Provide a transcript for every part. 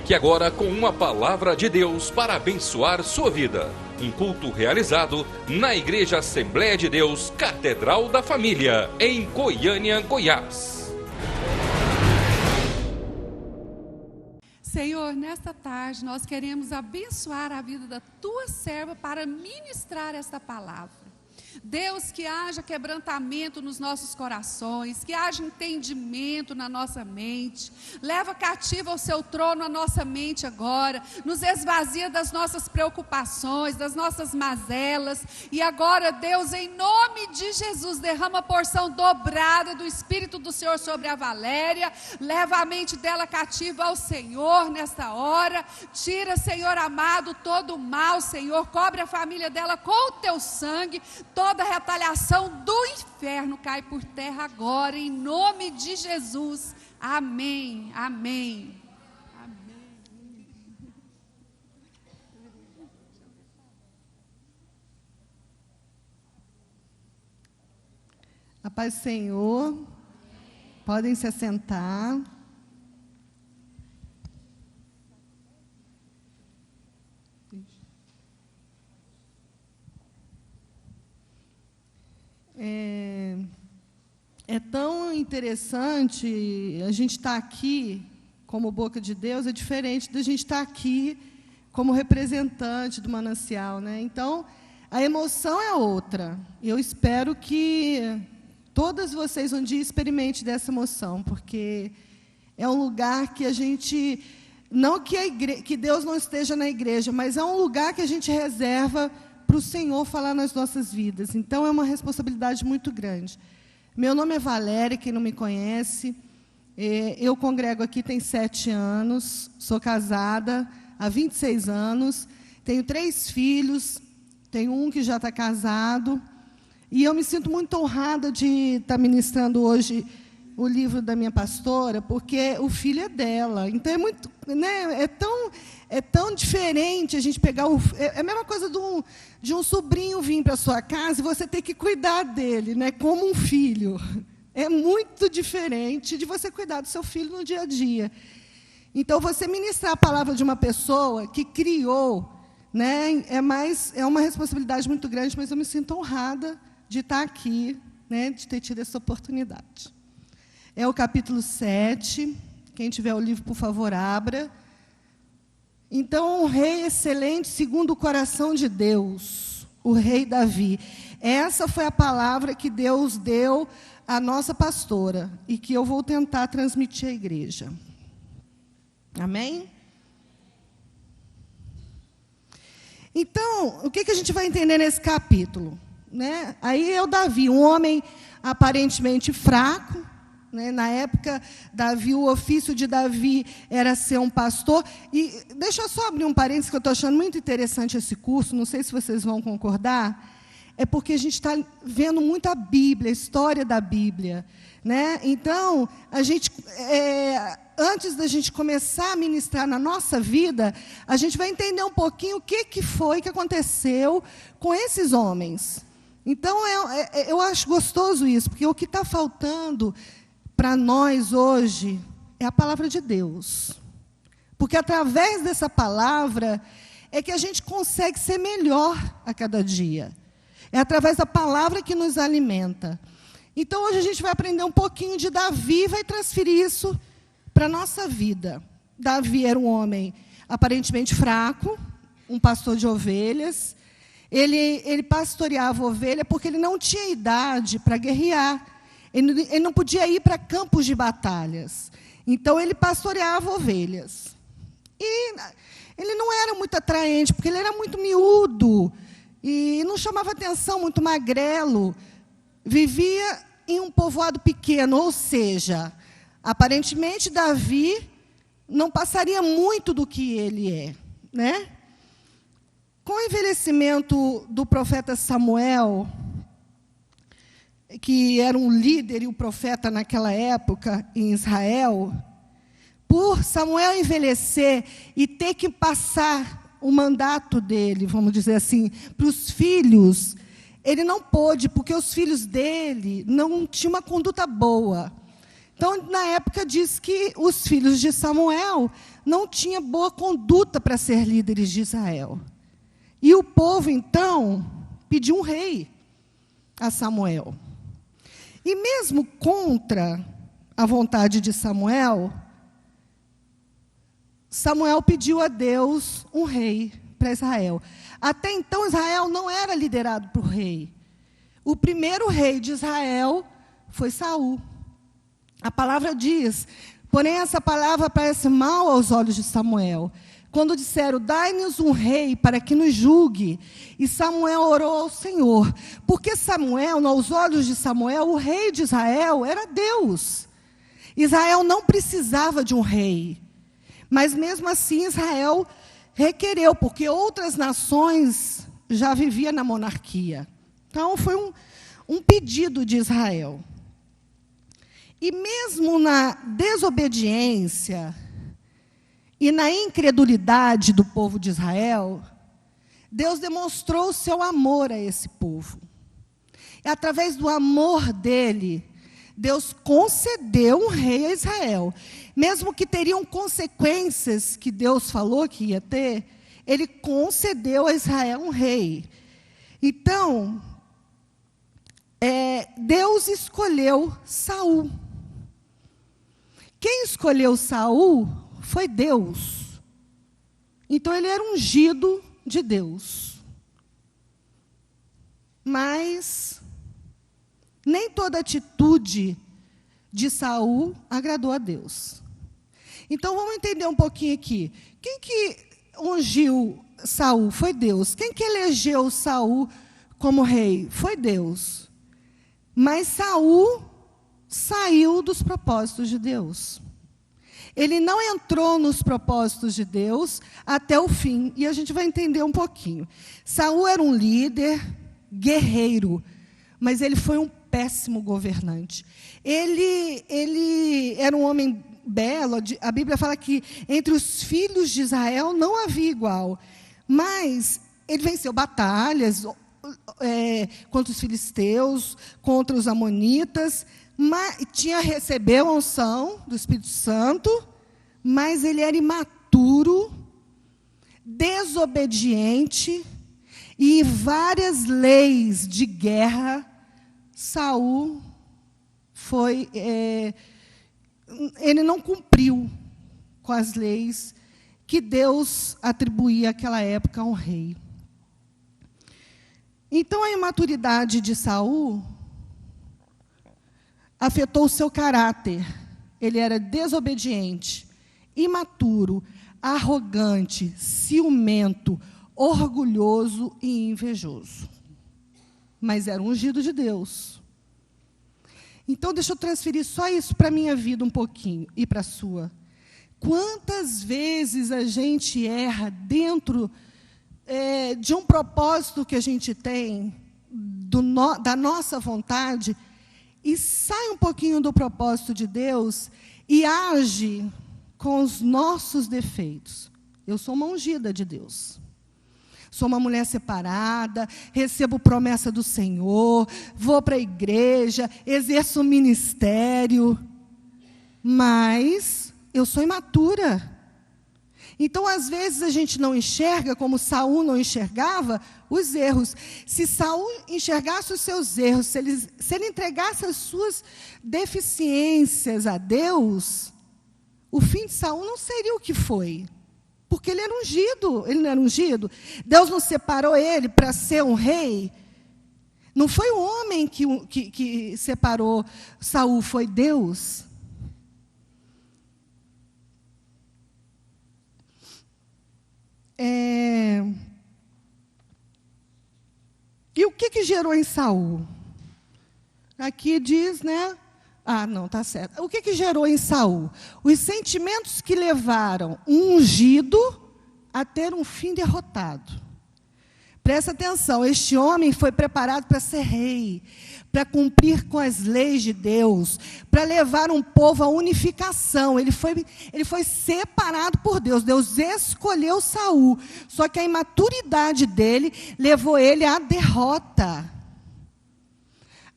Fique agora com uma palavra de Deus para abençoar sua vida. Um culto realizado na Igreja Assembleia de Deus, Catedral da Família, em Goiânia, Goiás. Senhor, nesta tarde nós queremos abençoar a vida da tua serva para ministrar esta palavra. Deus, que haja quebrantamento nos nossos corações, que haja entendimento na nossa mente, leva cativo ao seu trono a nossa mente agora, nos esvazia das nossas preocupações, das nossas mazelas, e agora, Deus, em nome de Jesus, derrama a porção dobrada do Espírito do Senhor sobre a Valéria, leva a mente dela cativa ao Senhor nesta hora, tira, Senhor amado, todo o mal, Senhor, cobre a família dela com o teu sangue, toda retaliação do inferno cai por terra agora, em nome de Jesus. Amém, amém. Amém. A paz do Senhor. Podem se assentar. É tão interessante a gente estar aqui como boca de Deus, é diferente da gente estar aqui como representante do manancial, né? Então, a emoção é outra. Eu espero que todas vocês um dia experimentem dessa emoção, porque é um lugar que a gente, não que Deus não esteja na igreja, mas é um lugar que a gente reserva para o Senhor falar nas nossas vidas. Então, é uma responsabilidade muito grande. Meu nome é Valéria, quem não me conhece. Eu congrego aqui tem 7 anos, sou casada há 26 anos, tenho 3 filhos, tenho um que já está casado, e eu me sinto muito honrada de estar ministrando hoje o livro da minha pastora, porque o filho é dela. Então, é muito, né, é tão diferente a gente pegar é a mesma coisa de um sobrinho vir para a sua casa e você ter que cuidar dele, né, como um filho. É muito diferente de você cuidar do seu filho no dia a dia. Então, você ministrar a palavra de uma pessoa que criou, né, é uma responsabilidade muito grande, mas eu me sinto honrada de estar aqui, né, de ter tido essa oportunidade. É o capítulo 7. Quem tiver o livro, por favor, abra. Então, um rei excelente segundo o coração de Deus, o rei Davi. Essa foi a palavra que Deus deu à nossa pastora e que eu vou tentar transmitir à igreja. Amém? Então, o que a gente vai entender nesse capítulo? Né? Aí é o Davi, um homem aparentemente fraco. Na época, o ofício de Davi era ser um pastor. E deixa eu só abrir um parênteses, que eu estou achando muito interessante esse curso, não sei se vocês vão concordar, é porque a gente está vendo muito a Bíblia, a história da Bíblia. Né? Então, antes da gente começar a ministrar na nossa vida, a gente vai entender um pouquinho o que foi que aconteceu com esses homens. Então, eu acho gostoso isso, porque o que está faltando para nós hoje é a palavra de Deus. Porque através dessa palavra é que a gente consegue ser melhor a cada dia. É através da palavra que nos alimenta. Então, hoje a gente vai aprender um pouquinho de Davi e vai transferir isso para a nossa vida. Davi era um homem aparentemente fraco, um pastor de ovelhas. Ele pastoreava ovelha porque ele não tinha idade para guerrear. Ele não podia ir para campos de batalhas. Então, ele pastoreava ovelhas. E ele não era muito atraente, porque ele era muito miúdo, e não chamava atenção, muito magrelo. Vivia em um povoado pequeno, ou seja, aparentemente, Davi não passaria muito do que ele é. Né? Com o envelhecimento do profeta Samuel, que era um líder e um profeta naquela época em Israel, por Samuel envelhecer e ter que passar o mandato dele, vamos dizer assim, para os filhos, ele não pôde, porque os filhos dele não tinham uma conduta boa. Então, na época, diz que os filhos de Samuel não tinham boa conduta para ser líderes de Israel. E o povo, então, pediu um rei a Samuel. E mesmo contra a vontade de Samuel, Samuel pediu a Deus um rei para Israel. Até então, Israel não era liderado por rei. O primeiro rei de Israel foi Saul. A palavra diz, porém essa palavra parece mal aos olhos de Samuel. Quando disseram, dai-nos um rei para que nos julgue. E Samuel orou ao Senhor. Porque Samuel, aos olhos de Samuel, o rei de Israel era Deus. Israel não precisava de um rei. Mas mesmo assim Israel requereu, porque outras nações já viviam na monarquia. Então foi um pedido de Israel. E mesmo na desobediência e na incredulidade do povo de Israel, Deus demonstrou o seu amor a esse povo. E através do amor dele, Deus concedeu um rei a Israel. Mesmo que teriam consequências que Deus falou que ia ter, ele concedeu a Israel um rei. Então, Deus escolheu Saul. Quem escolheu Saul foi Deus. Então, ele era ungido de Deus. Mas nem toda atitude de Saul agradou a Deus. Então, vamos entender um pouquinho aqui. Quem que ungiu Saul? Foi Deus. Quem que elegeu Saul como rei? Foi Deus. Mas Saul saiu dos propósitos de Deus. Ele não entrou nos propósitos de Deus até o fim. E a gente vai entender um pouquinho. Saul era um líder, guerreiro, mas ele foi um péssimo governante. Ele era um homem belo. A Bíblia fala que entre os filhos de Israel não havia igual. Mas ele venceu batalhas contra os filisteus, contra os amonitas, recebeu a unção do Espírito Santo, mas ele era imaturo, desobediente, e várias leis de guerra, Saul ele não cumpriu com as leis que Deus atribuía àquela época a um rei. Então, a imaturidade de Saul afetou o seu caráter. Ele era desobediente, imaturo, arrogante, ciumento, orgulhoso e invejoso. Mas era ungido de Deus. Então, deixa eu transferir só isso para a minha vida um pouquinho e para a sua. Quantas vezes a gente erra dentro de um propósito que a gente tem, da nossa vontade, e sai um pouquinho do propósito de Deus e age com os nossos defeitos. Eu sou uma ungida de Deus. Sou uma mulher separada, recebo promessa do Senhor, vou para a igreja, exerço um ministério, mas eu sou imatura. Então, às vezes, a gente não enxerga, como Saul não enxergava, os erros. Se Saul enxergasse os seus erros, se ele entregasse as suas deficiências a Deus, o fim de Saul não seria o que foi. Porque ele era ungido. Ele não era ungido? Deus não separou ele para ser um rei? Não foi o homem que separou Saul, foi Deus. E o que gerou em Saul? Aqui diz, né? Não, está certo. O que gerou em Saul? Os sentimentos que levaram um ungido a ter um fim derrotado. Presta atenção, este homem foi preparado para ser rei, para cumprir com as leis de Deus, para levar um povo à unificação. Ele foi separado por Deus. Deus escolheu Saul. Só que a imaturidade dele levou ele à derrota.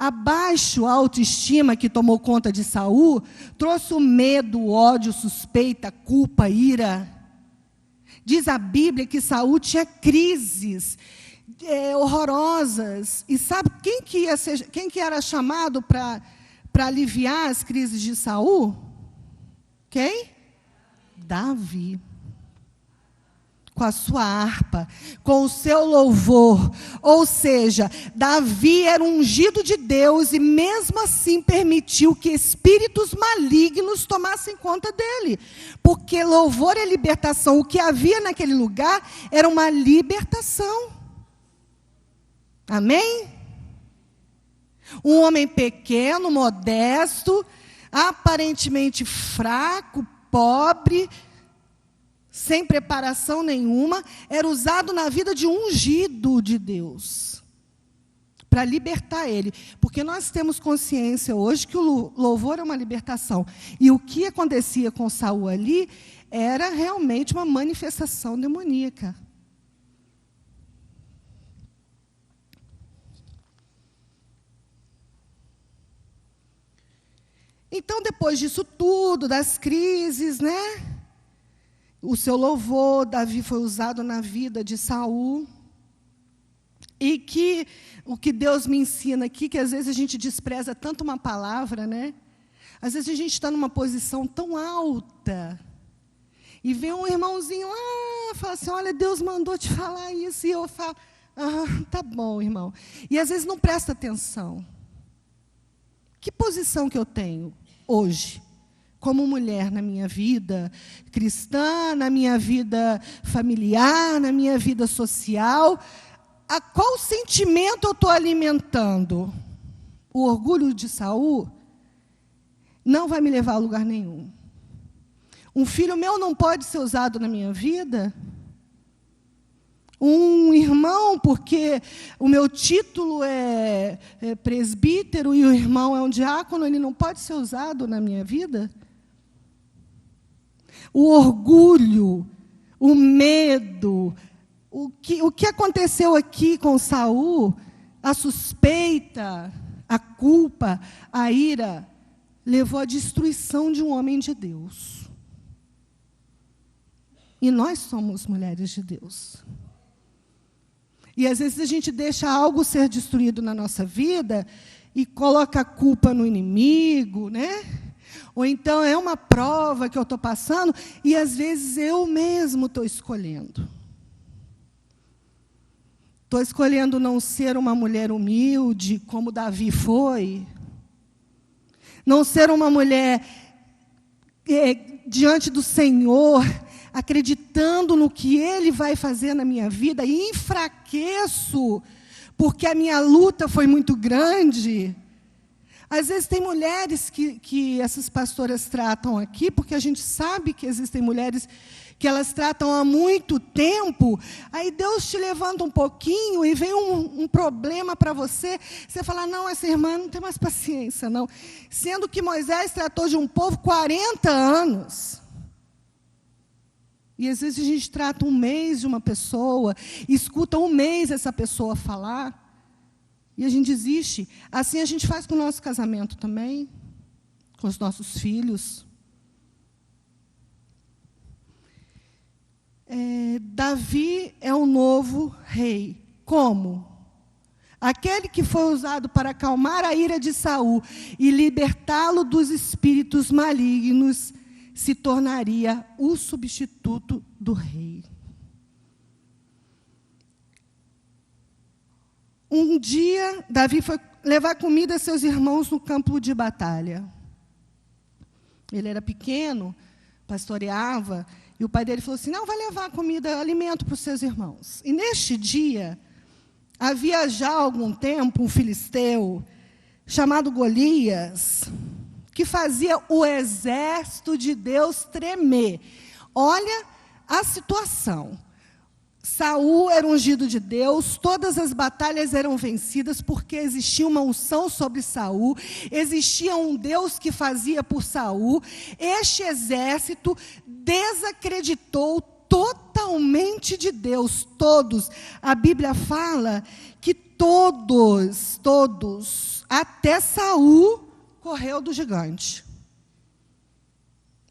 A baixa autoestima que tomou conta de Saul trouxe o medo, ódio, suspeita, culpa, ira. Diz a Bíblia que Saul tinha crises horrorosas. E sabe quem que era chamado para aliviar as crises de Saul? Quem? Davi. Com a sua harpa, com o seu louvor. Ou seja, Davi era um ungido de Deus e mesmo assim permitiu que espíritos malignos tomassem conta dele. Porque louvor é libertação. O que havia naquele lugar era uma libertação. Amém? Um homem pequeno, modesto, aparentemente fraco, pobre, sem preparação nenhuma, era usado na vida de um ungido de Deus, para libertar ele. Porque nós temos consciência hoje que o louvor é uma libertação. E o que acontecia com Saul ali era realmente uma manifestação demoníaca. Então, depois disso tudo, das crises, né? O seu louvor, Davi foi usado na vida de Saul. E que o que Deus me ensina aqui, que às vezes a gente despreza tanto uma palavra, né? Às vezes a gente está numa posição tão alta, e vem um irmãozinho lá, fala assim, olha, Deus mandou te falar isso, e eu falo, tá bom, irmão. E às vezes não presta atenção. Que posição que eu tenho hoje? Como mulher na minha vida cristã, na minha vida familiar, na minha vida social, a qual sentimento eu estou alimentando? O orgulho de Saul não vai me levar a lugar nenhum. Um filho meu não pode ser usado na minha vida. Um irmão, porque o meu título é presbítero e o irmão é um diácono, ele não pode ser usado na minha vida. O orgulho, o medo, o que aconteceu aqui com Saul, a suspeita, a culpa, a ira, levou à destruição de um homem de Deus. E nós somos mulheres de Deus. E às vezes a gente deixa algo ser destruído na nossa vida e coloca a culpa no inimigo, né? Ou então é uma prova que eu estou passando e às vezes eu mesmo estou escolhendo. Estou escolhendo não ser uma mulher humilde, como Davi foi. Não ser uma mulher diante do Senhor, acreditando no que Ele vai fazer na minha vida, e enfraqueço, porque a minha luta foi muito grande. Às vezes tem mulheres que essas pastoras tratam aqui, porque a gente sabe que existem mulheres que elas tratam há muito tempo, aí Deus te levanta um pouquinho e vem um problema para você, você fala, não, essa irmã não tem mais paciência, não. Sendo que Moisés tratou de um povo 40 anos. E às vezes a gente trata um mês de uma pessoa, escuta um mês essa pessoa falar, e a gente desiste. Assim a gente faz com o nosso casamento também, com os nossos filhos. Davi é o novo rei. Como? Aquele que foi usado para acalmar a ira de Saul e libertá-lo dos espíritos malignos, se tornaria o substituto do rei. Um dia, Davi foi levar comida a seus irmãos no campo de batalha. Ele era pequeno, pastoreava, e o pai dele falou assim, não, vai levar comida, alimento para os seus irmãos. E neste dia, havia já há algum tempo um filisteu, chamado Golias, que fazia o exército de Deus tremer. Olha a situação. Saul era ungido de Deus, todas as batalhas eram vencidas porque existia uma unção sobre Saul, existia um Deus que fazia por Saul. Este exército desacreditou totalmente de Deus, todos. A Bíblia fala que todos, até Saul correu do gigante.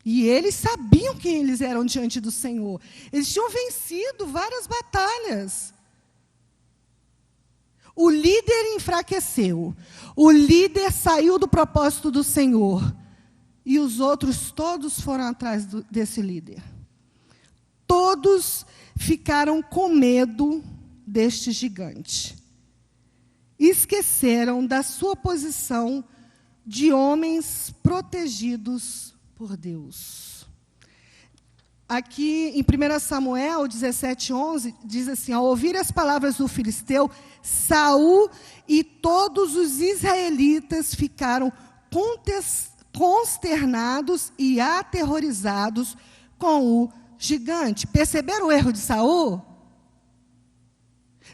E eles sabiam quem eles eram diante do Senhor. Eles tinham vencido várias batalhas. O líder enfraqueceu. O líder saiu do propósito do Senhor. E os outros todos foram atrás desse líder. Todos ficaram com medo deste gigante. Esqueceram da sua posição de homens protegidos por Deus. Aqui em 1 Samuel 17:11, diz assim: ao ouvir as palavras do filisteu, Saul e todos os israelitas ficaram consternados e aterrorizados com o gigante. Perceberam o erro de Saul?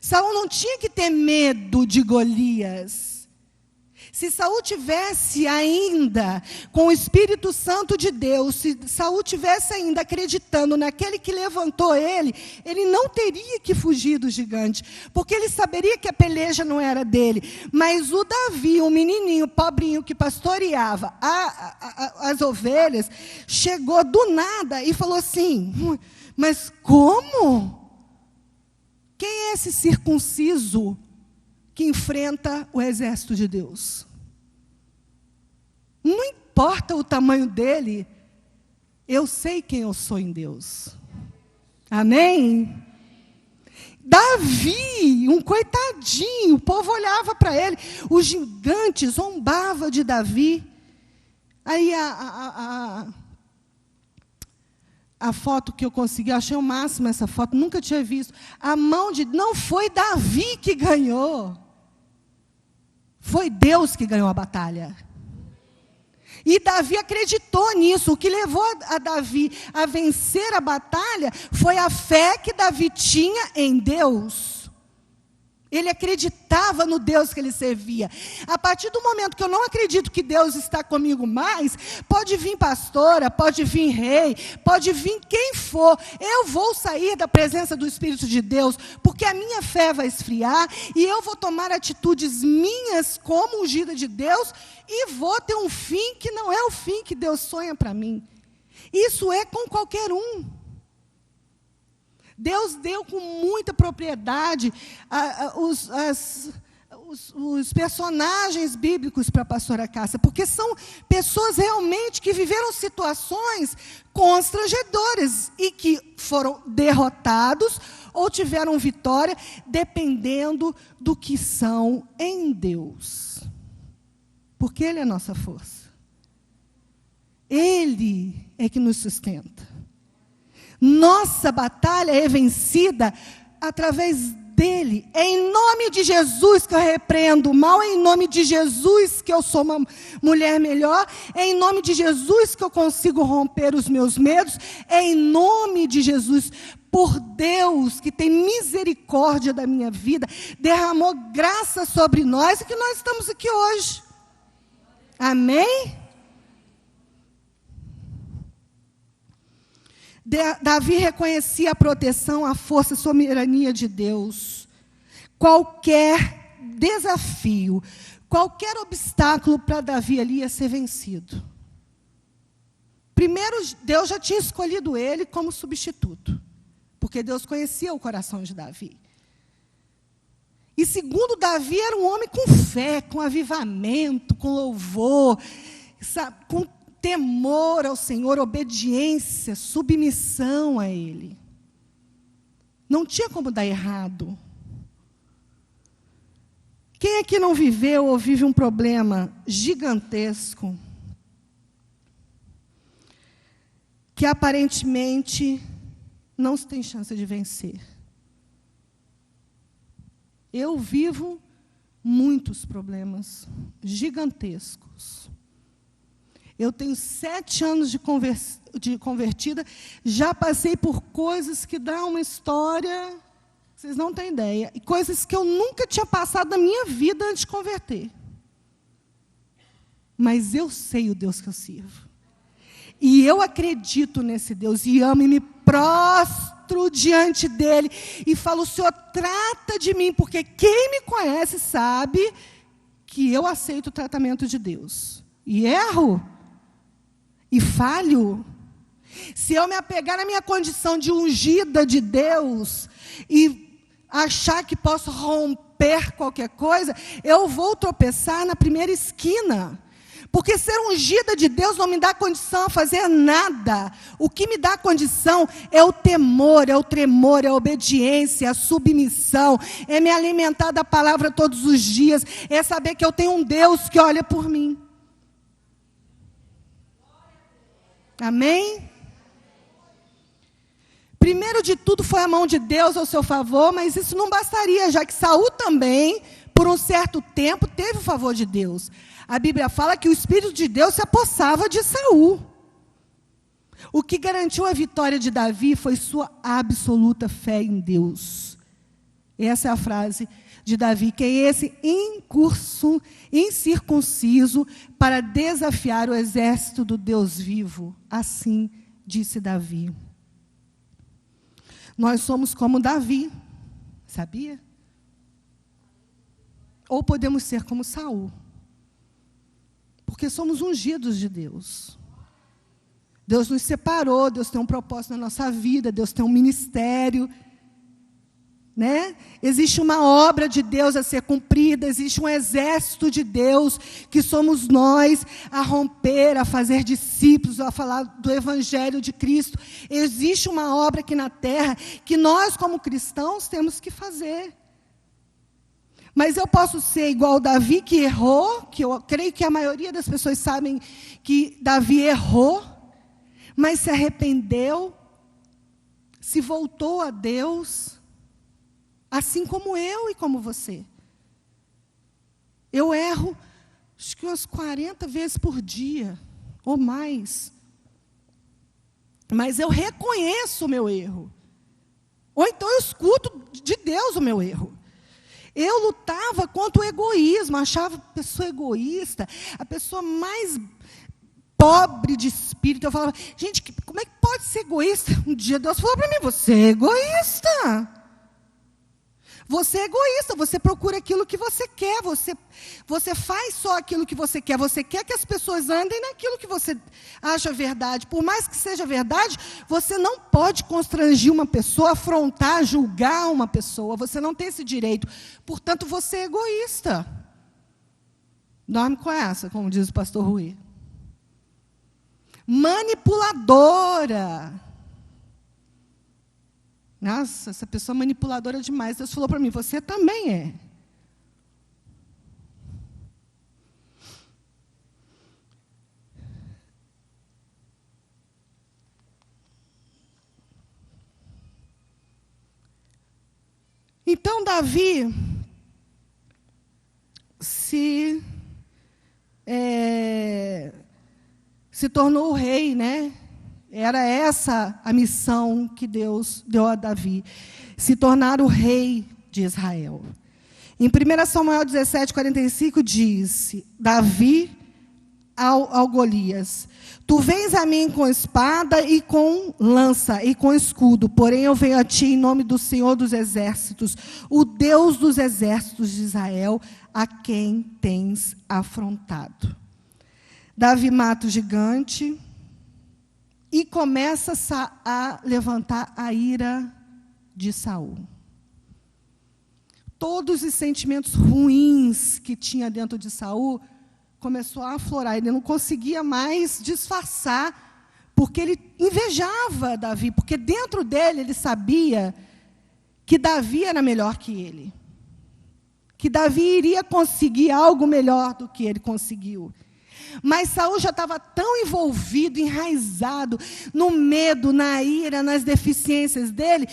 Saul não tinha que ter medo de Golias. Se Saul tivesse ainda com o Espírito Santo de Deus, se Saul tivesse ainda acreditando naquele que levantou ele, ele não teria que fugir do gigante, porque ele saberia que a peleja não era dele. Mas o Davi, um menininho pobrinho que pastoreava as ovelhas, chegou do nada e falou assim: mas como? Quem é esse circunciso que enfrenta o exército de Deus? Não importa o tamanho dele, eu sei quem eu sou em Deus. Amém? Davi, um coitadinho, o povo olhava para ele, o gigante zombava de Davi. Aí a foto que eu consegui, eu achei o máximo essa foto, nunca tinha visto. Não foi Davi que ganhou. Foi Deus que ganhou a batalha. E Davi acreditou nisso. O que levou a Davi a vencer a batalha foi a fé que Davi tinha em Deus. Ele acreditava no Deus que ele servia. A partir do momento que eu não acredito que Deus está comigo mais, pode vir pastora, pode vir rei, pode vir quem for, eu vou sair da presença do Espírito de Deus, porque a minha fé vai esfriar, e eu vou tomar atitudes minhas como ungida de Deus, e vou ter um fim que não é o fim que Deus sonha para mim. Isso é com qualquer um. Deus deu com muita propriedade os personagens bíblicos para a pastora Cássia, porque são pessoas realmente que viveram situações constrangedoras e que foram derrotados ou tiveram vitória, dependendo do que são em Deus. Porque Ele é a nossa força. Ele é que nos sustenta. Nossa batalha é vencida através dele. É em nome de Jesus que eu repreendo o mal, é em nome de Jesus que eu sou uma mulher melhor, é em nome de Jesus que eu consigo romper os meus medos, é em nome de Jesus, por Deus que tem misericórdia da minha vida, derramou graça sobre nós e que nós estamos aqui hoje. Amém? Davi reconhecia a proteção, a força, a soberania de Deus. Qualquer desafio, qualquer obstáculo para Davi ali ia ser vencido. Primeiro, Deus já tinha escolhido ele como substituto, porque Deus conhecia o coração de Davi. E segundo, Davi era um homem com fé, com avivamento, com louvor, sabe, com temor ao Senhor, obediência, submissão a Ele. Não tinha como dar errado. Quem aqui não viveu ou vive um problema gigantesco, que aparentemente não se tem chance de vencer? Eu vivo muitos problemas gigantescos. Eu tenho 7 anos de convertida, já passei por coisas que dão uma história, vocês não têm ideia, e coisas que eu nunca tinha passado na minha vida antes de converter. Mas eu sei o Deus que eu sirvo. E eu acredito nesse Deus, e amo e me prostro diante dele, e falo: o Senhor trata de mim, porque quem me conhece sabe que eu aceito o tratamento de Deus, e erro, e falho, se eu me apegar na minha condição de ungida de Deus, e achar que posso romper qualquer coisa, eu vou tropeçar na primeira esquina. Porque ser ungida de Deus não me dá condição a fazer nada. O que me dá condição é o temor, é o tremor, é a obediência, é a submissão, é me alimentar da palavra todos os dias, é saber que eu tenho um Deus que olha por mim. Amém? Primeiro de tudo foi a mão de Deus ao seu favor, mas isso não bastaria, já que Saul também, por um certo tempo, teve o favor de Deus. A Bíblia fala que o Espírito de Deus se apossava de Saul. O que garantiu a vitória de Davi foi sua absoluta fé em Deus. Essa é a frase de Davi, que é esse incircunciso para desafiar o exército do Deus vivo. Assim disse Davi. Nós somos como Davi, sabia? Ou podemos ser como Saul. Porque somos ungidos de Deus. Deus nos separou, Deus tem um propósito na nossa vida, Deus tem um ministério, né? Existe uma obra de Deus a ser cumprida, existe um exército de Deus, que somos nós, a romper, a fazer discípulos, a falar do Evangelho de Cristo. Existe uma obra aqui na terra, que nós como cristãos temos que fazer. Mas eu posso ser igual Davi, que errou, que eu creio que a maioria das pessoas sabem que Davi errou, mas se arrependeu, se voltou a Deus, assim como eu e como você. Eu erro, acho que umas 40 vezes por dia, ou mais. Mas eu reconheço o meu erro. Ou então eu escuto de Deus o meu erro. Eu lutava contra o egoísmo, achava a pessoa egoísta, a pessoa mais pobre de espírito. Eu falava, gente, como é que pode ser egoísta? Um dia Deus falou para mim, você é egoísta. Você é egoísta, você procura aquilo que você quer, você faz só aquilo que você quer que as pessoas andem naquilo que você acha verdade. Por mais que seja verdade, você não pode constrangir uma pessoa, afrontar, julgar uma pessoa, você não tem esse direito. Portanto, você é egoísta. Dorme com essa, como diz o pastor Rui. Manipuladora. Nossa, essa pessoa é manipuladora demais. Deus falou para mim, você também é. Então, Davi se tornou o rei, né? Era essa a missão que Deus deu a Davi, se tornar o rei de Israel. Em 1 Samuel 17:45 diz, Davi ao Golias, tu vens a mim com espada e com lança e com escudo, porém eu venho a ti em nome do Senhor dos exércitos, o Deus dos exércitos de Israel, a quem tens afrontado. Davi mata o gigante e começa a levantar a ira de Saul. Todos os sentimentos ruins que tinha dentro de Saul começou a aflorar. Ele não conseguia mais disfarçar, porque ele invejava Davi, porque dentro dele ele sabia que Davi era melhor que ele, que Davi iria conseguir algo melhor do que ele conseguiu. Mas Saul já estava tão envolvido, enraizado no medo, na ira, nas deficiências dele,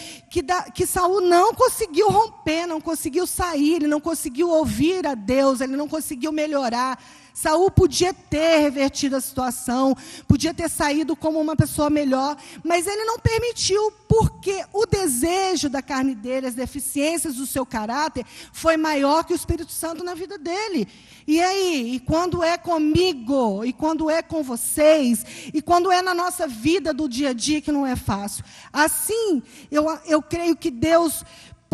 que Saul não conseguiu romper, não conseguiu sair, ele não conseguiu ouvir a Deus, ele não conseguiu melhorar. Saul podia ter revertido a situação, podia ter saído como uma pessoa melhor, mas ele não permitiu, porque o desejo da carne dele, as deficiências do seu caráter, foi maior que o Espírito Santo na vida dele. E aí, e quando é comigo, e quando é com vocês, e quando é na nossa vida do dia a dia, que não é fácil. Assim, eu creio que Deus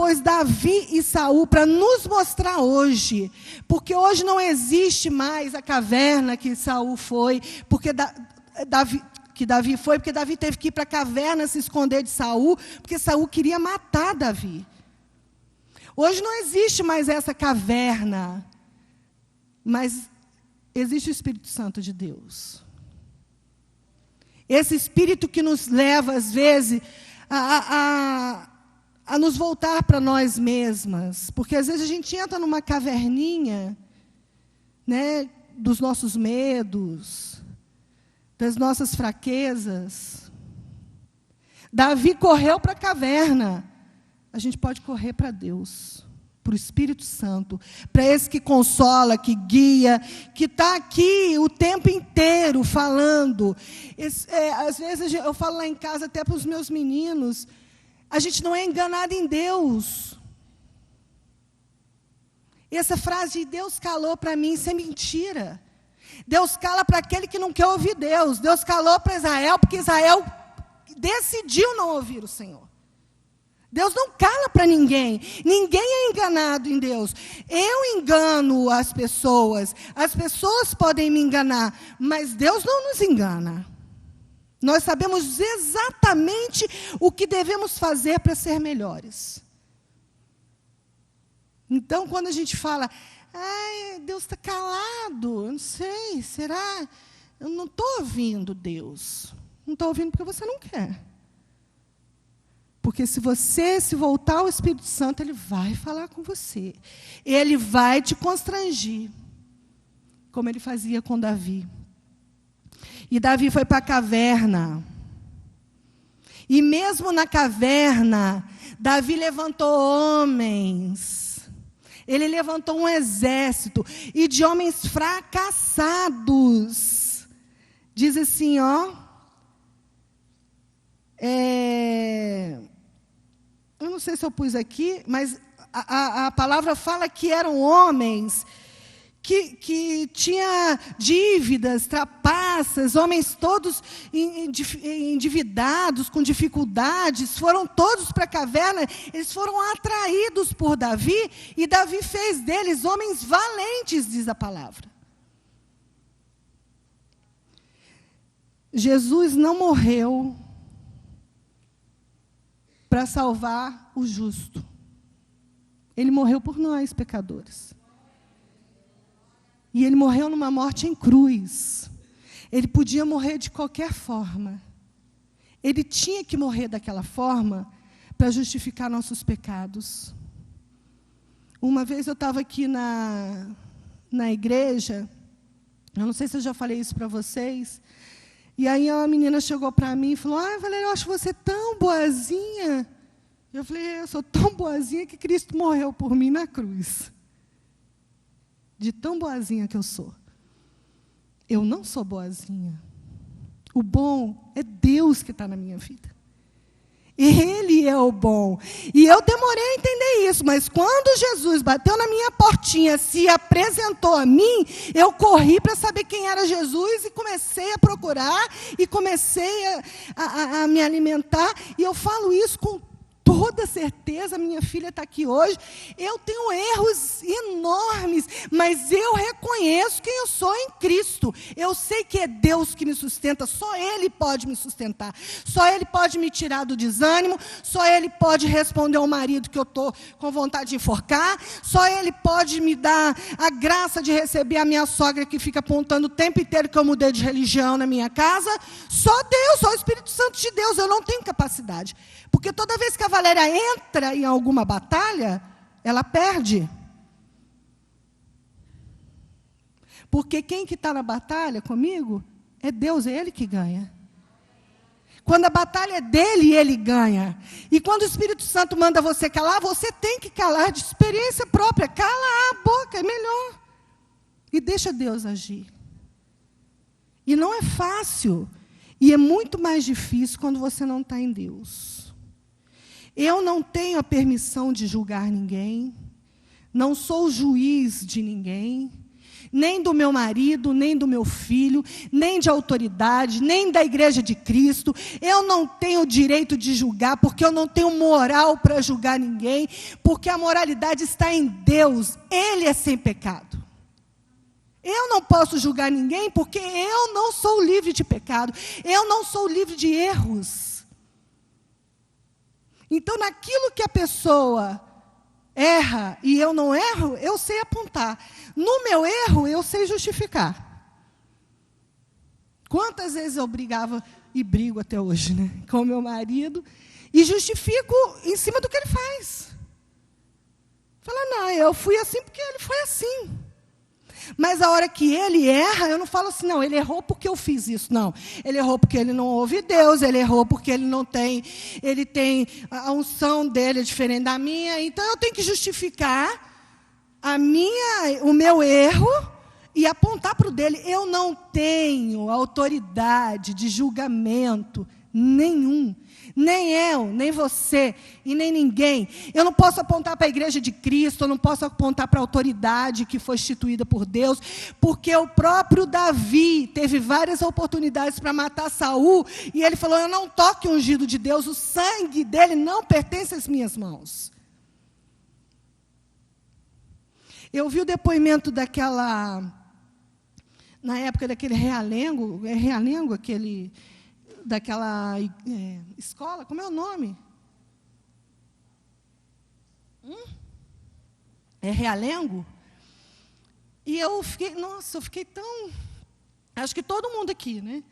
pôs Davi e Saul para nos mostrar hoje, porque hoje não existe mais a caverna que Saul foi, porque Davi foi, porque Davi teve que ir para a caverna se esconder de Saul, porque Saul queria matar Davi. Hoje não existe mais essa caverna, mas existe o Espírito Santo de Deus. Esse Espírito que nos leva, às vezes, a nos voltar para nós mesmas. Porque, às vezes, a gente entra numa caverninha, né, dos nossos medos, das nossas fraquezas. Davi correu para a caverna. A gente pode correr para Deus, para o Espírito Santo, para esse que consola, que guia, que está aqui o tempo inteiro falando. Às vezes eu falo lá em casa até para os meus meninos, a gente não é enganado em Deus. Essa frase de Deus calou para mim, isso é mentira. Deus cala para aquele que não quer ouvir Deus. Deus calou para Israel, porque Israel decidiu não ouvir o Senhor. Deus não cala para ninguém. Ninguém é enganado em Deus. Eu engano as pessoas podem me enganar, mas Deus não nos engana. Nós sabemos exatamente o que devemos fazer para ser melhores. Então, quando a gente fala, Deus está calado, eu não sei, será? Eu não estou ouvindo Deus. Não estou ouvindo porque você não quer. Porque se você se voltar ao Espírito Santo, Ele vai falar com você. Ele vai te constrangir, como Ele fazia com Davi. E Davi foi para a caverna. E mesmo na caverna, Davi levantou homens. Ele levantou um exército. E de homens fracassados. Diz assim, eu não sei se eu pus aqui, mas a palavra fala que eram homens que tinham dívidas, trapaças, homens todos endividados, com dificuldades, foram todos para a caverna, eles foram atraídos por Davi, e Davi fez deles homens valentes, diz a palavra. Jesus não morreu para salvar o justo. Ele morreu por nós, pecadores. E Ele morreu numa morte em cruz. Ele podia morrer de qualquer forma. Ele tinha que morrer daquela forma para justificar nossos pecados. Uma vez eu estava aqui na igreja, eu não sei se eu já falei isso para vocês, e aí uma menina chegou para mim e falou, Valéria, eu acho você tão boazinha. Eu falei, eu sou tão boazinha que Cristo morreu por mim na cruz. De tão boazinha que eu sou. Eu não sou boazinha. O bom é Deus que está na minha vida. Ele é o bom. E eu demorei a entender isso, mas quando Jesus bateu na minha portinha, se apresentou a mim, eu corri para saber quem era Jesus e comecei a procurar e comecei a me alimentar. E eu falo isso com toda certeza, minha filha está aqui hoje, eu tenho erros enormes, mas eu reconheço quem eu sou em Cristo. Eu sei que é Deus que me sustenta, só Ele pode me sustentar, só Ele pode me tirar do desânimo, só Ele pode responder ao marido que eu estou com vontade de enforcar, só Ele pode me dar a graça de receber a minha sogra que fica apontando o tempo inteiro que eu mudei de religião na minha casa. Só Deus, só o Espírito Santo de Deus, eu não tenho capacidade. Porque toda vez que a Valéria entra em alguma batalha, ela perde. Porque quem que está na batalha comigo é Deus, é Ele que ganha. Quando a batalha é dele, Ele ganha. E quando o Espírito Santo manda você calar, você tem que calar de experiência própria. Cala a boca, é melhor. E deixa Deus agir. E não é fácil. E é muito mais difícil quando você não está em Deus. Eu não tenho a permissão de julgar ninguém, não sou juiz de ninguém, nem do meu marido, nem do meu filho, nem de autoridade, nem da igreja de Cristo. Eu não tenho direito de julgar, porque eu não tenho moral para julgar ninguém, porque a moralidade está em Deus, Ele é sem pecado. Eu não posso julgar ninguém, porque eu não sou livre de pecado, eu não sou livre de erros. Então, naquilo que a pessoa erra e eu não erro, eu sei apontar. No meu erro, eu sei justificar. Quantas vezes eu brigava, e brigo até hoje, né, com o meu marido, e justifico em cima do que ele faz. Fala, não, eu fui assim porque ele foi assim. Mas a hora que ele erra, eu não falo assim, não, ele errou porque eu fiz isso. Não, ele errou porque ele não ouve Deus, ele errou porque ele tem a unção dele é diferente da minha. Então, eu tenho que justificar o meu erro e apontar para o dele. Eu não tenho autoridade de julgamento nenhum. Nem eu, nem você e nem ninguém. Eu não posso apontar para a igreja de Cristo, eu não posso apontar para a autoridade que foi instituída por Deus, porque o próprio Davi teve várias oportunidades para matar Saul, e ele falou, eu não toque o ungido de Deus, o sangue dele não pertence às minhas mãos. Eu vi o depoimento na época daquele Realengo, daquela escola, como é o nome? É Realengo? E eu fiquei tão, acho que todo mundo aqui, né?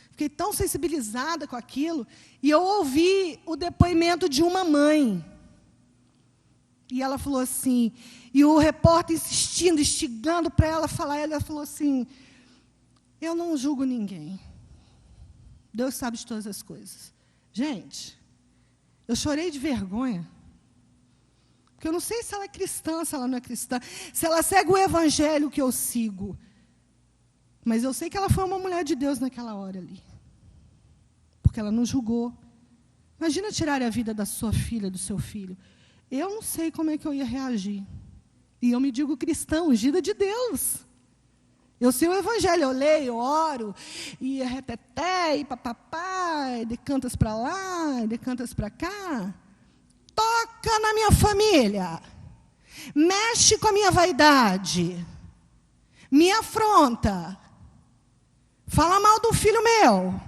Fiquei tão sensibilizada com aquilo, e eu ouvi o depoimento de uma mãe. E ela falou assim, e o repórter insistindo, instigando para ela falar, ela falou assim, eu não julgo ninguém. Deus sabe de todas as coisas. Gente, eu chorei de vergonha. Porque eu não sei se ela é cristã, se ela não é cristã, se ela segue o evangelho que eu sigo. Mas eu sei que ela foi uma mulher de Deus naquela hora ali. Porque ela não julgou. Imagina tirar a vida da sua filha, do seu filho. Eu não sei como é que eu ia reagir. E eu me digo cristã, ungida de Deus. Eu sei o evangelho, eu leio, oro, e reteté, e papapá, e decantas para lá, e decantas para cá. Toca na minha família. Mexe com a minha vaidade. Me afronta. Fala mal do filho meu.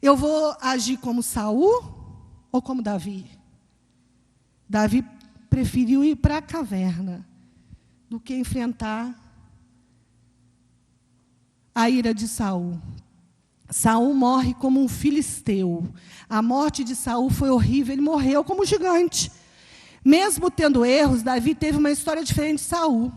Eu vou agir como Saul ou como Davi? Davi preferiu ir para a caverna do que enfrentar a ira de Saul. Saul morre como um filisteu. A morte de Saul foi horrível, ele morreu como gigante. Mesmo tendo erros, Davi teve uma história diferente de Saul.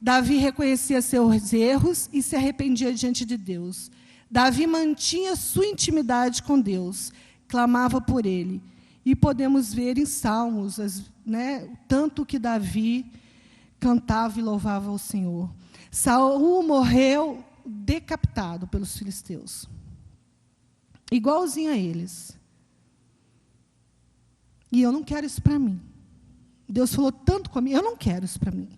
Davi reconhecia seus erros e se arrependia diante de Deus. Davi mantinha sua intimidade com Deus, clamava por ele. E podemos ver em Salmos, o tanto que Davi cantava e louvava ao Senhor. Saul morreu decapitado pelos filisteus. Igualzinho a eles. E eu não quero isso para mim. Deus falou tanto comigo, eu não quero isso para mim.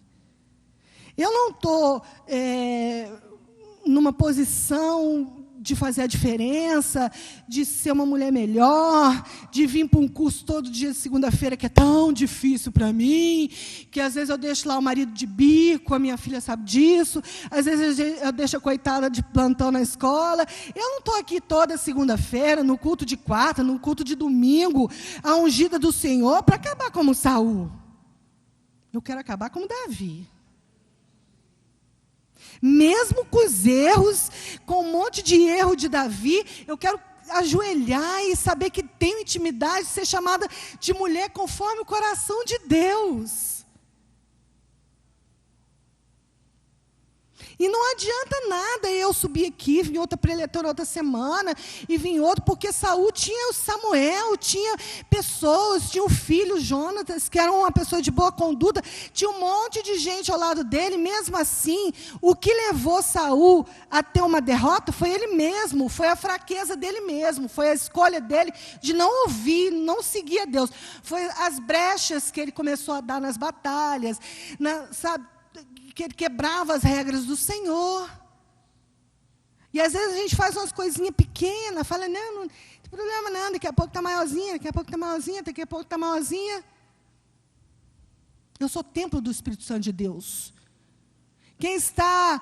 Eu não estou numa posição de fazer a diferença, de ser uma mulher melhor, de vir para um curso todo dia de segunda-feira, que é tão difícil para mim, que às vezes eu deixo lá o marido de bico, a minha filha sabe disso, às vezes eu deixo a coitada de plantão na escola. Eu não estou aqui toda segunda-feira, no culto de quarta, no culto de domingo, a ungida do Senhor, para acabar como Saul. Eu quero acabar como Davi. Mesmo com os erros, com um monte de erro de Davi, eu quero ajoelhar e saber que tenho intimidade, ser chamada de mulher conforme o coração de Deus. E não adianta nada eu subir aqui, vir outra preletora outra semana, e vir outro, porque Saul tinha o Samuel, tinha pessoas, tinha o filho Jonatas, que era uma pessoa de boa conduta, tinha um monte de gente ao lado dele. Mesmo assim, o que levou Saul a ter uma derrota foi ele mesmo, foi a fraqueza dele mesmo, foi a escolha dele de não ouvir, não seguir a Deus. Foi as brechas que ele começou a dar nas batalhas, sabe? Que ele quebrava as regras do Senhor. E às vezes a gente faz umas coisinhas pequenas, fala, não tem problema não, daqui a pouco está maiorzinha, daqui a pouco está maiorzinha, daqui a pouco está maiorzinha. Eu sou templo do Espírito Santo de Deus. Quem está,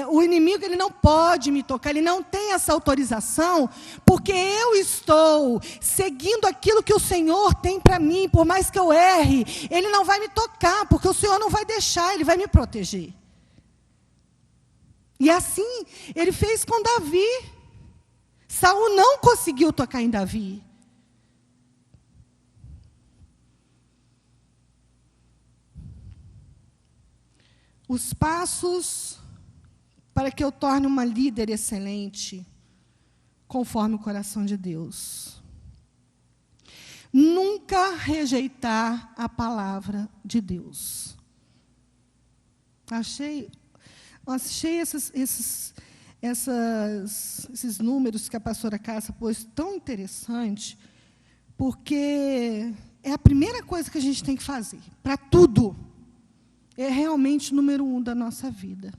o inimigo, ele não pode me tocar, ele não tem essa autorização, porque eu estou seguindo aquilo que o Senhor tem para mim. Por mais que eu erre, ele não vai me tocar, porque o Senhor não vai deixar, ele vai me proteger. E assim, ele fez com Davi. Saul não conseguiu tocar em Davi. Os passos para que eu torne uma líder excelente, conforme o coração de Deus. Nunca rejeitar a palavra de Deus. Achei esses números que a pastora Cássia pôs tão interessante, porque é a primeira coisa que a gente tem que fazer, para tudo. É realmente o número 1 da nossa vida.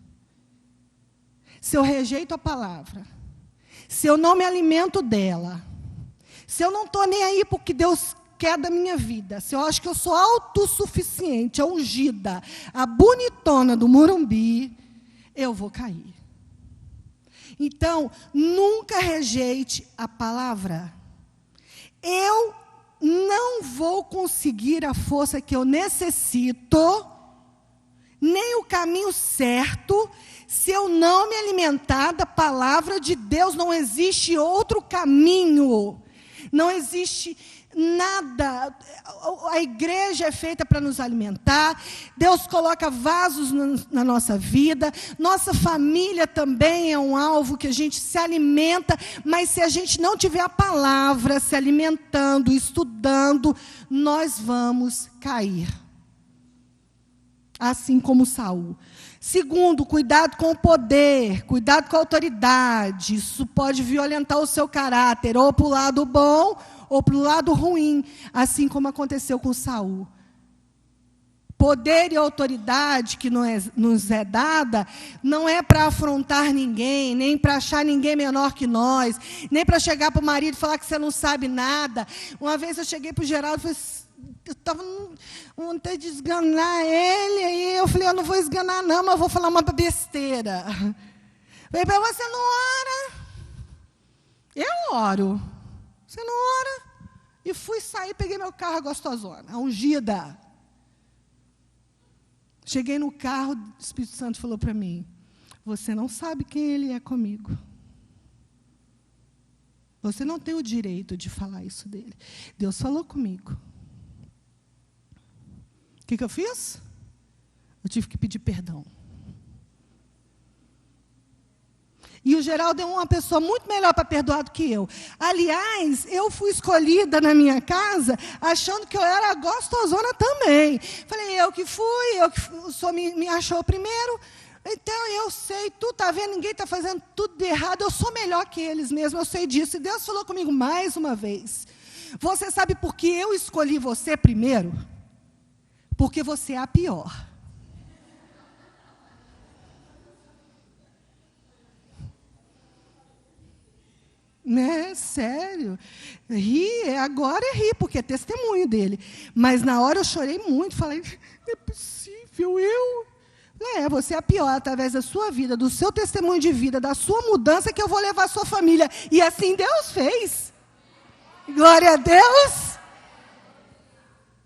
Se eu rejeito a palavra, se eu não me alimento dela, se eu não estou nem aí para o que Deus quer da minha vida, se eu acho que eu sou autossuficiente, a ungida, a bonitona do Morumbi, eu vou cair. Então, nunca rejeite a palavra. Eu não vou conseguir a força que eu necessito, nem o caminho certo, se eu não me alimentar da palavra de Deus. Não existe outro caminho, não existe nada. A igreja é feita para nos alimentar, Deus coloca vasos na nossa vida, nossa família também é um alvo que a gente se alimenta, mas se a gente não tiver a palavra se alimentando, estudando, nós vamos cair. Assim como Saul. Segundo, cuidado com o poder, cuidado com a autoridade. Isso pode violentar o seu caráter, ou para o lado bom, ou para o lado ruim, assim como aconteceu com Saul. Poder e autoridade que nos é dada, não é para afrontar ninguém, nem para achar ninguém menor que nós, nem para chegar para o marido e falar que você não sabe nada. Uma vez eu cheguei para o Geraldo e falei, eu estava vontade de esganar ele, aí eu falei, eu não vou esganar não, mas eu vou falar uma besteira. Falei, mas você não ora? Eu oro. Você não ora? E fui sair, peguei meu carro gostosona, ungida. Cheguei no carro, o Espírito Santo falou para mim, você não sabe quem ele é comigo. Você não tem o direito de falar isso dele. Deus falou comigo. O que eu fiz? Eu tive que pedir perdão. E o Geraldo é uma pessoa muito melhor para perdoar do que eu. Aliás, eu fui escolhida na minha casa achando que eu era gostosona também. Falei, eu que fui, o senhor me achou primeiro, então eu sei, tu está vendo, ninguém está fazendo tudo de errado, eu sou melhor que eles mesmo, eu sei disso. E Deus falou comigo mais uma vez. Você sabe por que eu escolhi você primeiro? Porque você é a pior. Né? Sério. Agora ri, porque é testemunho dele. Mas na hora eu chorei muito, falei, não é possível, eu? Você é a pior, através da sua vida, do seu testemunho de vida, da sua mudança, que eu vou levar a sua família. E assim Deus fez. Glória a Deus.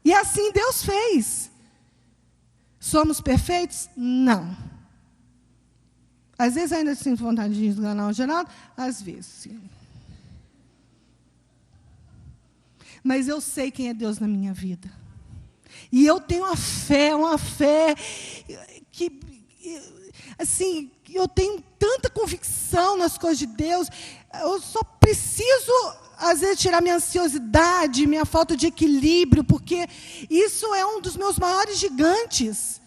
E assim Deus fez. Somos perfeitos? Não. Às vezes ainda sinto vontade de enganar o Geraldo, às vezes, sim. Mas eu sei quem é Deus na minha vida. E eu tenho uma fé que, assim, eu tenho tanta convicção nas coisas de Deus, eu só preciso, às vezes, tirar minha ansiosidade, minha falta de equilíbrio, porque isso é um dos meus maiores gigantes.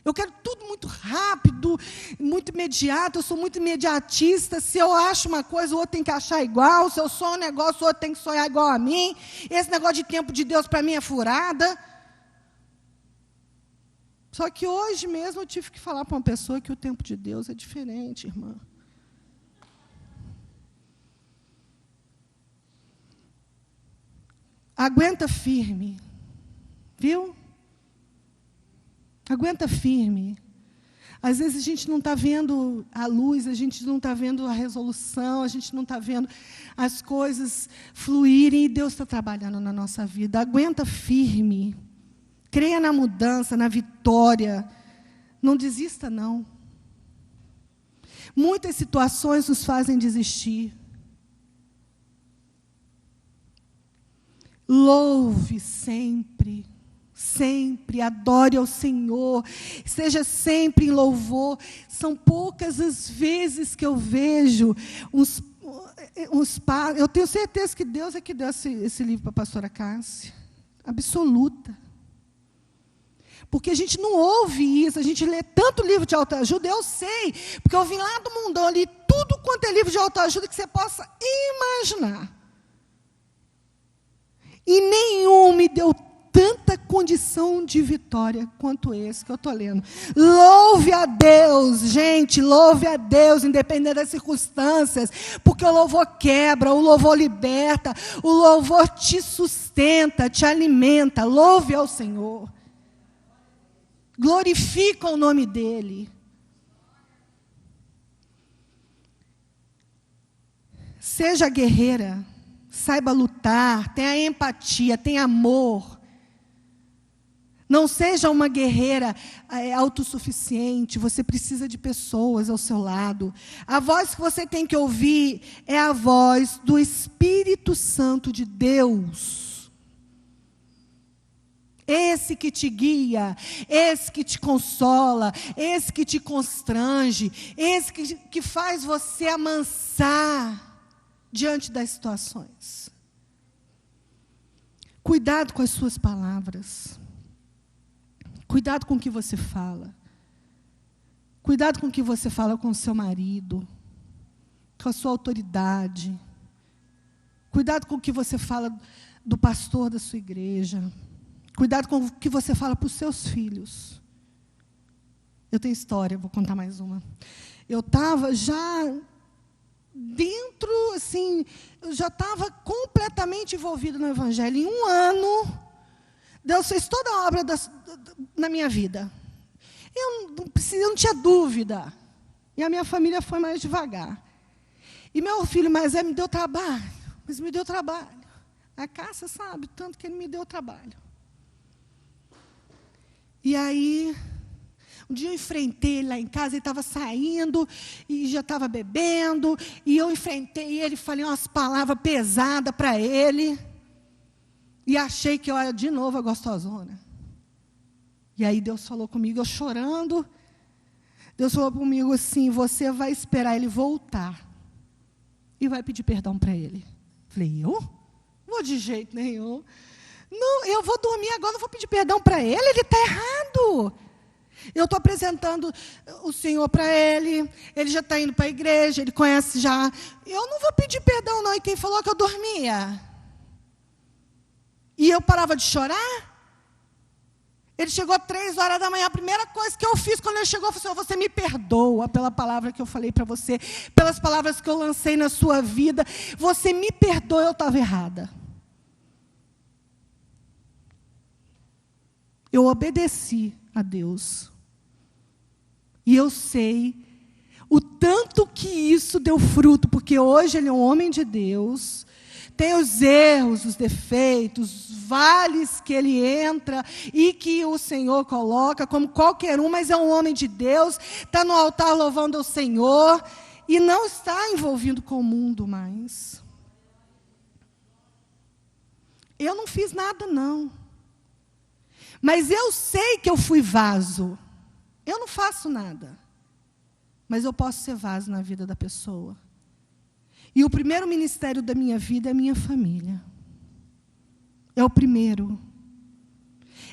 Eu quero tudo muito rápido, muito imediato, eu sou muito imediatista. Se eu acho uma coisa, o outro tem que achar igual. Se eu sonho um negócio, o outro tem que sonhar igual a mim. Esse negócio de tempo de Deus, para mim, é furada. Só que hoje mesmo eu tive que falar para uma pessoa que o tempo de Deus é diferente, irmã. Aguenta firme, viu? Aguenta firme. Às vezes a gente não está vendo a luz, a gente não está vendo a resolução, a gente não está vendo as coisas fluírem, e Deus está trabalhando na nossa vida. Aguenta firme. Creia na mudança, na vitória. Não desista, não. Muitas situações nos fazem desistir. Louve sempre, sempre, adore ao Senhor, seja sempre em louvor. São poucas as vezes que eu vejo eu tenho certeza que Deus é que deu esse livro para a pastora Cássia, absoluta. Porque a gente não ouve isso, a gente lê tanto livro de autoajuda, eu sei, porque eu vim lá do mundão, eu li tudo quanto é livro de autoajuda que você possa imaginar. E nenhum me deu tanta condição de vitória quanto esse que eu estou lendo. Louve a Deus, gente, louve a Deus, independente das circunstâncias, porque o louvor quebra, o louvor liberta, o louvor te sustenta, te alimenta. Louve ao Senhor. Glorifica o nome dEle. Seja guerreira. Saiba lutar, tenha empatia, tenha amor. Não seja uma guerreira autossuficiente, você precisa de pessoas ao seu lado. A voz que você tem que ouvir é a voz do Espírito Santo de Deus. Esse que te guia, esse que te consola, esse que te constrange, esse que faz você amansar diante das situações. Cuidado com as suas palavras. Cuidado com o que você fala. Cuidado com o que você fala com o seu marido, com a sua autoridade. Cuidado com o que você fala do pastor da sua igreja. Cuidado com o que você fala para os seus filhos. Eu tenho história, vou contar mais uma. Eu estava já dentro, assim, eu já estava completamente envolvido no Evangelho. Em um ano, Deus fez toda a obra na minha vida. Eu não tinha dúvida. E a minha família foi mais devagar. E meu filho mais velho me deu trabalho, mas me deu trabalho. A Cássia sabe, tanto que ele me deu trabalho. E aí, um dia eu enfrentei ele lá em casa, ele estava saindo e já estava bebendo, e eu enfrentei ele, falei umas palavras pesadas para ele, e achei que eu era de novo a gostosona. E aí Deus falou comigo, eu chorando, Deus falou comigo assim, você vai esperar ele voltar, e vai pedir perdão para ele. Falei, eu? Vou de jeito nenhum. Não, eu vou dormir agora, não vou pedir perdão para ele está errado. Eu estou apresentando o Senhor para ele já está indo para a igreja, ele conhece já. Eu não vou pedir perdão, não. E quem falou que eu dormia? E eu parava de chorar? Ele chegou 3h da manhã, a primeira coisa que eu fiz quando ele chegou, eu falei, Senhor, você me perdoa pela palavra que eu falei para você, pelas palavras que eu lancei na sua vida, você me perdoa, eu estava errada. Eu obedeci a Deus. E eu sei o tanto que isso deu fruto, porque hoje ele é um homem de Deus, tem os erros, os defeitos, os vales que ele entra e que o Senhor coloca, como qualquer um, mas é um homem de Deus, está no altar louvando ao Senhor e não está envolvido com o mundo mais. Eu não fiz nada, não. Mas eu sei que eu fui vaso. Eu não faço nada. mas eu posso ser vaso na vida da pessoa. E o primeiro ministério da minha vida é a minha família. É o primeiro.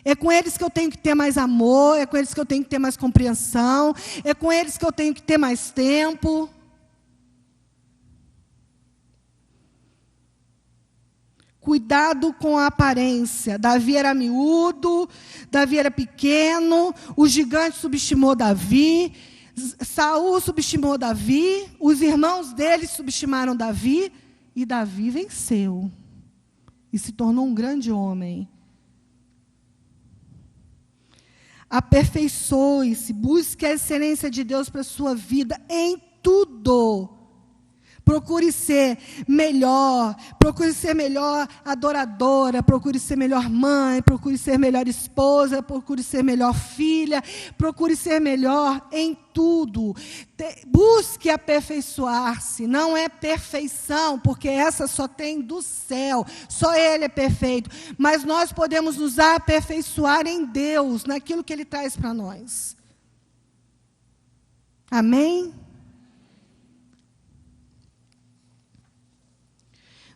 É com eles que eu tenho que ter mais amor, é com eles que eu tenho que ter mais compreensão, é com eles que eu tenho que ter mais tempo. Cuidado com a aparência. Davi era miúdo, Davi era pequeno, o gigante subestimou Davi, Saul subestimou Davi, os irmãos dele subestimaram Davi, e Davi venceu. E se tornou um grande homem. Aperfeiçoe-se, busque a excelência de Deus para a sua vida em tudo. Procure ser melhor adoradora, procure ser melhor mãe, procure ser melhor esposa, procure ser melhor filha, procure ser melhor em tudo. Busque aperfeiçoar-se, não é perfeição, porque essa só tem do céu, só Ele é perfeito, mas nós podemos nos aperfeiçoar em Deus, naquilo que Ele traz para nós. Amém?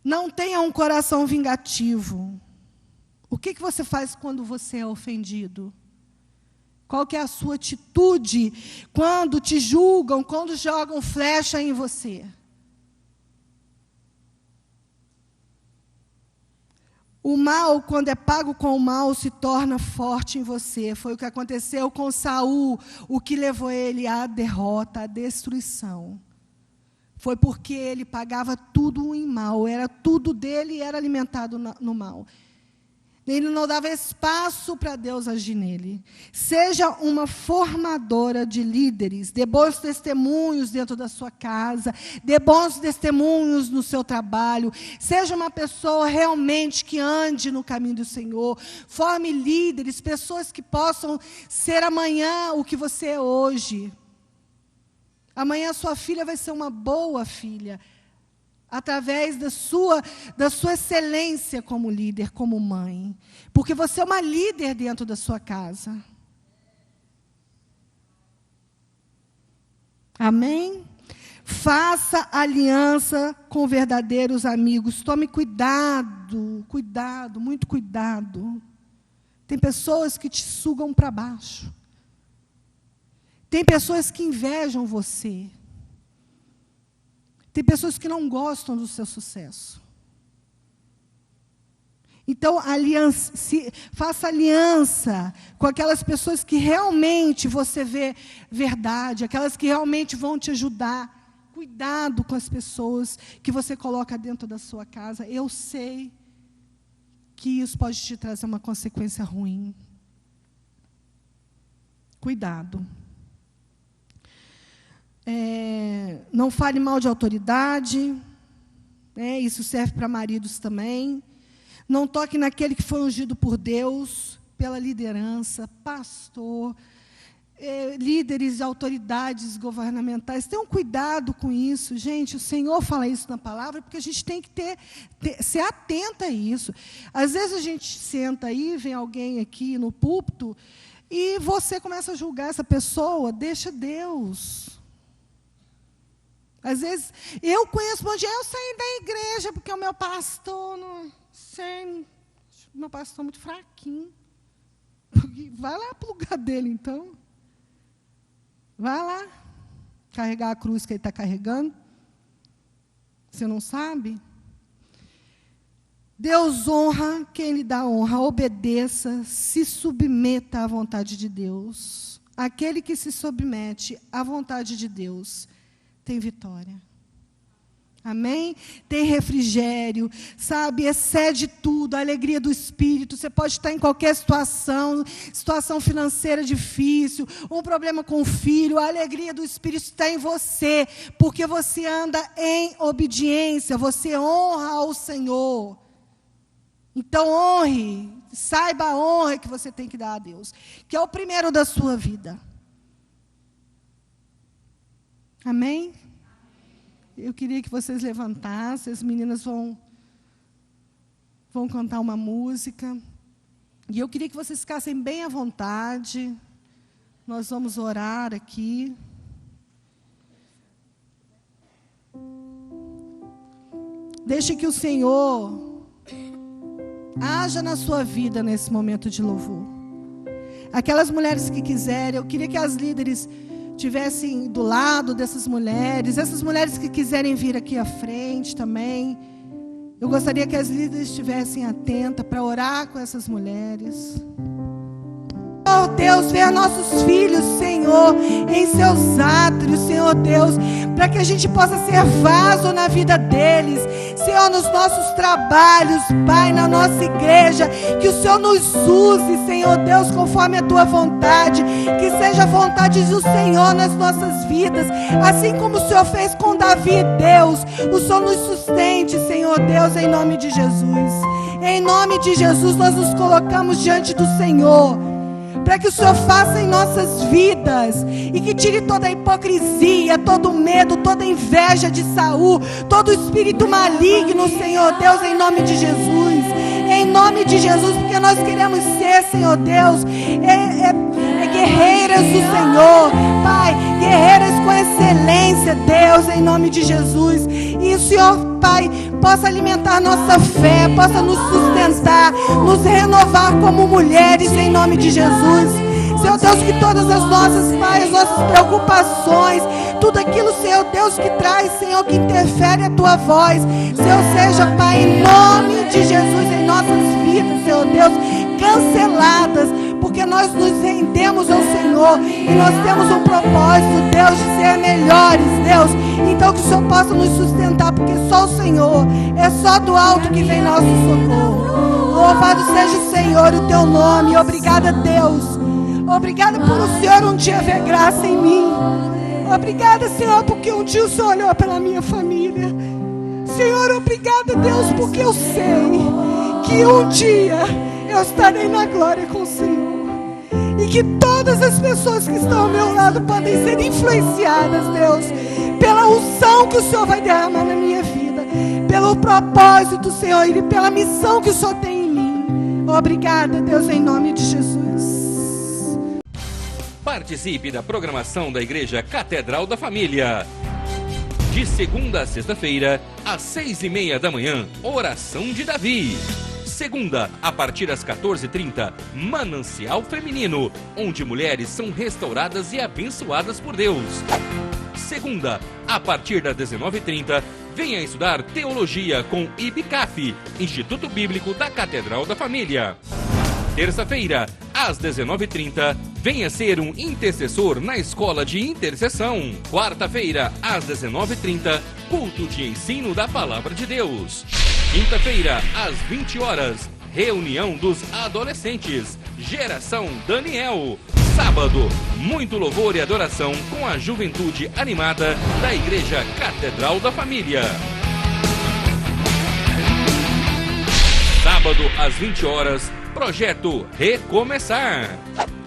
Não tenha um coração vingativo. O que você faz quando você é ofendido? Qual que é a sua atitude quando te julgam, quando jogam flecha em você? O mal, quando é pago com o mal, se torna forte em você. Foi o que aconteceu com Saul, o que levou ele à derrota, à destruição. Foi porque ele pagava tudo em mal, era tudo dele e era alimentado no mal. Ele não dava espaço para Deus agir nele. Seja uma formadora de líderes, dê bons testemunhos dentro da sua casa, dê bons testemunhos no seu trabalho, seja uma pessoa realmente que ande no caminho do Senhor, forme líderes, pessoas que possam ser amanhã o que você é hoje. Amanhã a sua filha vai ser uma boa filha, através da sua excelência como líder, como mãe. Porque você é uma líder dentro da sua casa. Amém? Faça aliança com verdadeiros amigos. Tome cuidado, muito cuidado. Tem pessoas que te sugam para baixo. Tem pessoas que invejam você. Tem pessoas que não gostam do seu sucesso. Então, faça aliança com aquelas pessoas que realmente você vê verdade, aquelas que realmente vão te ajudar. Cuidado com as pessoas que você coloca dentro da sua casa. Eu sei que isso pode te trazer uma consequência ruim. Cuidado. Não fale mal de autoridade, isso serve para maridos também. Não toque naquele que foi ungido por Deus, pela liderança, pastor, líderes e autoridades governamentais. Tenham cuidado com isso, gente. O Senhor fala isso na palavra, porque a gente tem que ser atenta a isso. Às vezes a gente senta aí, vem alguém aqui no púlpito, e você começa a julgar essa pessoa. Deixa Deus. Às vezes, eu conheço um monte de gente, eu saí da igreja, porque o meu pastor, não sei, o meu pastor é muito fraquinho. Vai lá para o lugar dele, então. Vai lá, carregar a cruz que ele está carregando. Você não sabe? Deus honra quem lhe dá honra, obedeça, se submeta à vontade de Deus. Aquele que se submete à vontade de Deus tem vitória. Amém? Tem refrigério, sabe? Excede tudo, a alegria do Espírito. Você pode estar em qualquer situação financeira difícil, um problema com o filho, a alegria do Espírito está em você, porque você anda em obediência, você honra ao Senhor. Então honre, saiba a honra que você tem que dar a Deus, que é o primeiro da sua vida. Amém? Eu queria que vocês levantassem, as meninas vão cantar uma música. E eu queria que vocês ficassem bem à vontade. Nós vamos orar aqui. Deixe que o Senhor haja na sua vida nesse momento de louvor. Aquelas mulheres que quiserem, eu queria que as líderes estivessem do lado dessas mulheres. Essas mulheres que quiserem vir aqui à frente também. Eu gostaria que as líderes estivessem atentas para orar com essas mulheres. Oh Deus, venha nossos filhos, Senhor, em seus átrios, Senhor Deus, para que a gente possa ser vaso na vida deles, Senhor, nos nossos trabalhos, Pai, na nossa igreja, que o Senhor nos use, Senhor Deus, conforme a Tua vontade, que seja a vontade do Senhor nas nossas vidas, assim como o Senhor fez com Davi, Deus, o Senhor nos sustente, Senhor Deus, em nome de Jesus. Em nome de Jesus, nós nos colocamos diante do Senhor, para que o Senhor faça em nossas vidas e que tire toda a hipocrisia, todo o medo, toda a inveja de Saul, todo o espírito maligno, Senhor Deus, em nome de Jesus. Em nome de Jesus, porque nós queremos ser, Senhor Deus, guerreiras do Senhor, Pai, guerreiras com excelência, Deus, em nome de Jesus. E o Senhor, Pai, possa alimentar nossa fé, possa nos sustentar, nos renovar como mulheres, em nome de Jesus. Senhor Deus, que todas as nossas, Pai, as nossas preocupações, tudo aquilo, Senhor Deus, que traz, Senhor, que interfere a Tua voz, Senhor, seja, Pai, em nome de Jesus, em nossas vidas, Senhor Deus, canceladas, porque nós nos rendemos ao Senhor e nós temos um propósito, Deus, de ser melhores, Deus. Então que o Senhor possa nos sustentar, porque só o Senhor, é só do alto que vem nosso socorro. Louvado seja o Senhor, o Teu nome. Obrigada, Deus. Obrigada por o Senhor um dia ver graça em mim. Obrigada, Senhor, porque um dia o Senhor olhou pela minha família. Senhor, obrigada, Deus, porque eu sei que um dia eu estarei na glória com o Senhor. E que todas as pessoas que estão ao meu lado podem ser influenciadas, Deus, pela unção que o Senhor vai derramar na minha vida, pelo propósito, Senhor, e pela missão que o Senhor tem em mim. Obrigada, Deus, em nome de Jesus. Participe da programação da Igreja Catedral da Família. De segunda a sexta-feira, às 6:30 da manhã, Oração de Davi. Segunda, a partir das 14h30, Manancial Feminino, onde mulheres são restauradas e abençoadas por Deus. Segunda, a partir das 19h30, venha estudar Teologia com IBCAF, Instituto Bíblico da Catedral da Família. Terça-feira, às 19h30, venha ser um intercessor na Escola de Intercessão. Quarta-feira, às 19h30, culto de ensino da Palavra de Deus. Quinta-feira, às 20 horas, reunião dos adolescentes, Geração Daniel. Sábado, muito louvor e adoração com a juventude animada da Igreja Catedral da Família. Sábado, às 20 horas, Projeto Recomeçar.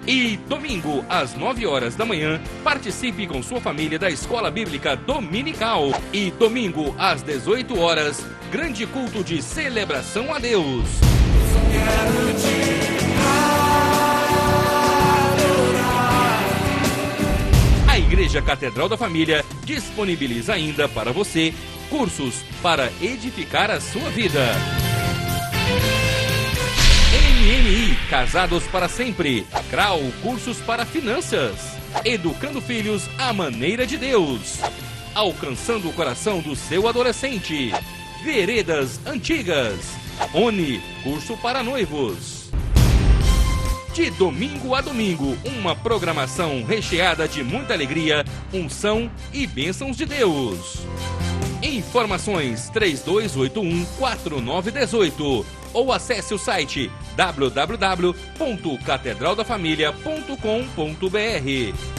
E domingo, às 9 horas da manhã, participe com sua família da Escola Bíblica Dominical. E domingo, às 18 horas, grande culto de celebração a Deus. A Igreja Catedral da Família disponibiliza ainda para você cursos para edificar a sua vida. MMI, Casados para Sempre. CRAU, cursos para finanças. Educando filhos à maneira de Deus. Alcançando o coração do seu adolescente. Veredas Antigas. ONI, curso para noivos. De domingo a domingo, uma programação recheada de muita alegria, unção e bênçãos de Deus. Informações 3281-4918 ou acesse o site www.catedraldafamilia.com.br.